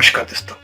नमस्कार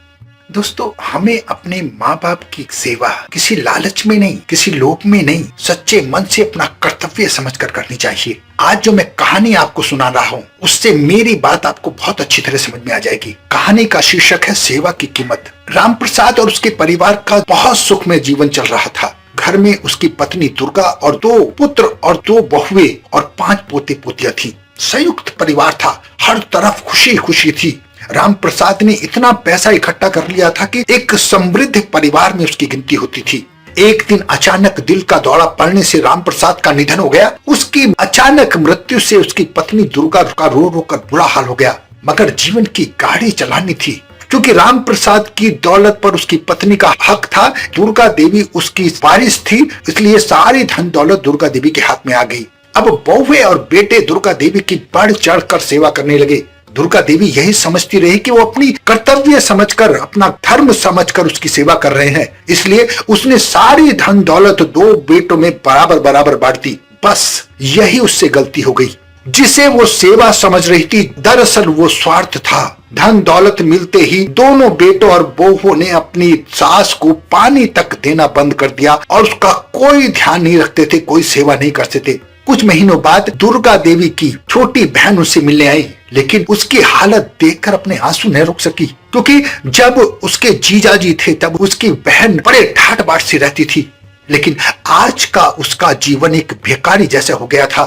दोस्तों हमें अपने माँ बाप की सेवा किसी लालच में नहीं, किसी लोभ में नहीं, सच्चे मन से अपना कर्तव्य समझकर करनी चाहिए। आज जो मैं कहानी आपको सुना रहा हूँ उससे मेरी बात आपको बहुत अच्छी तरह समझ में आ जाएगी। कहानी का शीर्षक है सेवा की कीमत। राम प्रसाद और उसके परिवार का बहुत सुखमय जीवन चल रहा था। घर में उसकी पत्नी दुर्गा और 2 पुत्र और 2 बहुएं और 5 पोते पोतियां थी। संयुक्त परिवार था, हर तरफ खुशी खुशी थी। राम प्रसाद ने इतना पैसा इकट्ठा कर लिया था कि एक समृद्ध परिवार में उसकी गिनती होती थी। एक दिन अचानक दिल का दौरा पड़ने से राम प्रसाद का निधन हो गया। उसकी अचानक मृत्यु से उसकी पत्नी दुर्गा का रो रो कर बुरा हाल हो गया, मगर जीवन की गाड़ी चलानी थी। क्योंकि राम प्रसाद की दौलत पर उसकी पत्नी का हक था, दुर्गा देवी उसकी वारिस थी, इसलिए सारी धन दौलत दुर्गा देवी के हाथ में आ गई। अब बहुए और बेटे दुर्गा देवी की बढ़ चढ़ कर सेवा करने लगे। दुर्गा देवी यही समझती रही कि वो अपनी कर्तव्य समझकर, अपना धर्म समझकर उसकी सेवा कर रहे हैं, इसलिए उसने सारी धन दौलत 2 बेटों में बराबर बराबर बांट दी। बस यही उससे गलती हो गई। जिसे वो सेवा समझ रही थी, दरअसल वो स्वार्थ था। धन दौलत मिलते ही दोनों बेटों और बहुओं ने अपनी सास को पानी तक देना बंद कर दिया और उसका कोई ध्यान नहीं रखते थे, कोई सेवा नहीं करते थे। कुछ महीनों बाद दुर्गा देवी की छोटी बहन उससे मिलने आई, लेकिन उसकी हालत देखकर अपने आंसू नहीं रोक सकी, क्योंकि जब उसके जीजाजी थे तब उसकी बहन बड़े ठाट बाट से रहती थी, लेकिन आज का उसका जीवन एक भिखारी जैसा हो गया था।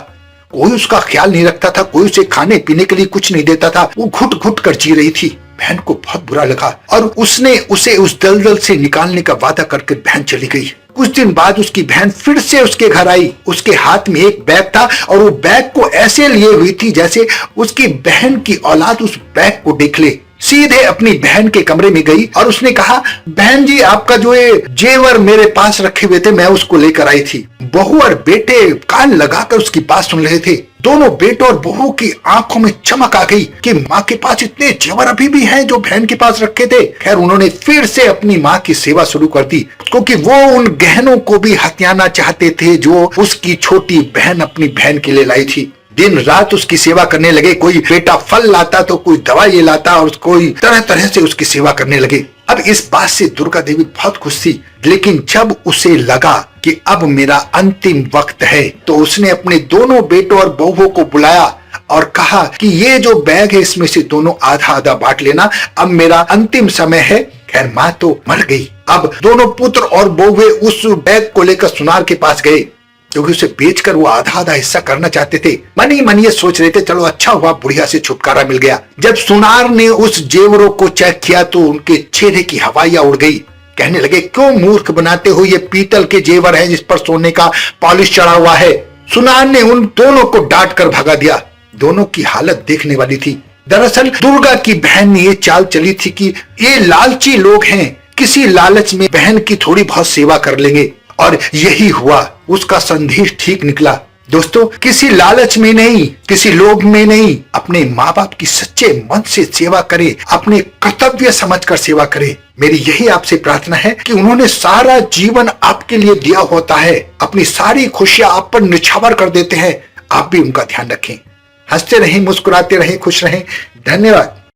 कोई उसका ख्याल नहीं रखता था, कोई उसे खाने पीने के लिए कुछ नहीं देता था। वो घुट घुट कर जी रही थी। बहन को बहुत बुरा लगा और उसने उसे उस दलदल से निकालने का वादा करके बहन चली गई। कुछ दिन बाद उसकी बहन फिर से उसके घर आई। उसके हाथ में एक बैग था और वो बैग को ऐसे लिए हुई थी जैसे उसकी बहन की औलाद उस बैग को देख ले। सीधे अपनी बहन के कमरे में गई और उसने कहा, बहन जी, आपका जो ये जेवर मेरे पास रखे हुए थे, मैं उसको लेकर आई थी। बहू और बेटे कान लगाकर उसकी बात सुन रहे थे। दोनों बेटों और बहू की आंखों में चमक आ गई कि माँ के पास इतने जेवर अभी भी हैं जो बहन के पास रखे थे। खैर, उन्होंने फिर से अपनी माँ की सेवा शुरू कर दी, क्योंकि वो उन गहनों को भी हथियाना चाहते थे जो उसकी छोटी बहन अपनी बहन के लिए लाई थी। दिन रात उसकी सेवा करने लगे। कोई बेटा फल लाता तो कोई दवाई लाता और कोई तरह तरह से उसकी सेवा करने लगे। अब इस बात से दुर्गा देवी बहुत खुश थी, लेकिन जब उसे लगा कि अब मेरा अंतिम वक्त है, तो उसने अपने दोनों बेटों और बहुओं को बुलाया और कहा कि ये जो बैग है इसमें से दोनों आधा आधा बांट लेना, अब मेरा अंतिम समय है। खैर, माँ तो मर गई। अब दोनों पुत्र और बहुएं उस बैग को लेकर सुनार के पास गए, क्योंकि उसे बेचकर वो आधा आधा हिस्सा करना चाहते थे। मन ही मन ये सोच रहे थे, चलो अच्छा हुआ बुढ़िया से छुटकारा मिल गया। जब सुनार ने उस जेवरों को चेक किया तो उनके चेहरे की हवाइयां उड़ गई। कहने लगे, क्यों मूर्ख बनाते हो, ये पीतल के जेवर हैं जिस पर सोने का पॉलिश चढ़ा हुआ है। सुनार ने उन दोनों को डांट कर भगा दिया। दोनों की हालत देखने वाली थी। दरअसल दुर्गा की बहन ने ये चाल चली थी कि ये लालची लोग हैं, किसी लालच में बहन की थोड़ी बहुत सेवा कर लेंगे, और यही हुआ। उसका संदेश ठीक निकला। दोस्तों, किसी लालच में नहीं, किसी लोभ में नहीं, अपने माँ बाप की सच्चे मन से सेवा करे, अपने कर्तव्य समझकर सेवा करे। मेरी यही आपसे प्रार्थना है कि उन्होंने सारा जीवन आपके लिए दिया होता है, अपनी सारी खुशियां आप पर निछावर कर देते हैं। आप भी उनका ध्यान रखें। हंसते रहें, मुस्कुराते रहें, खुश रहें। धन्यवाद।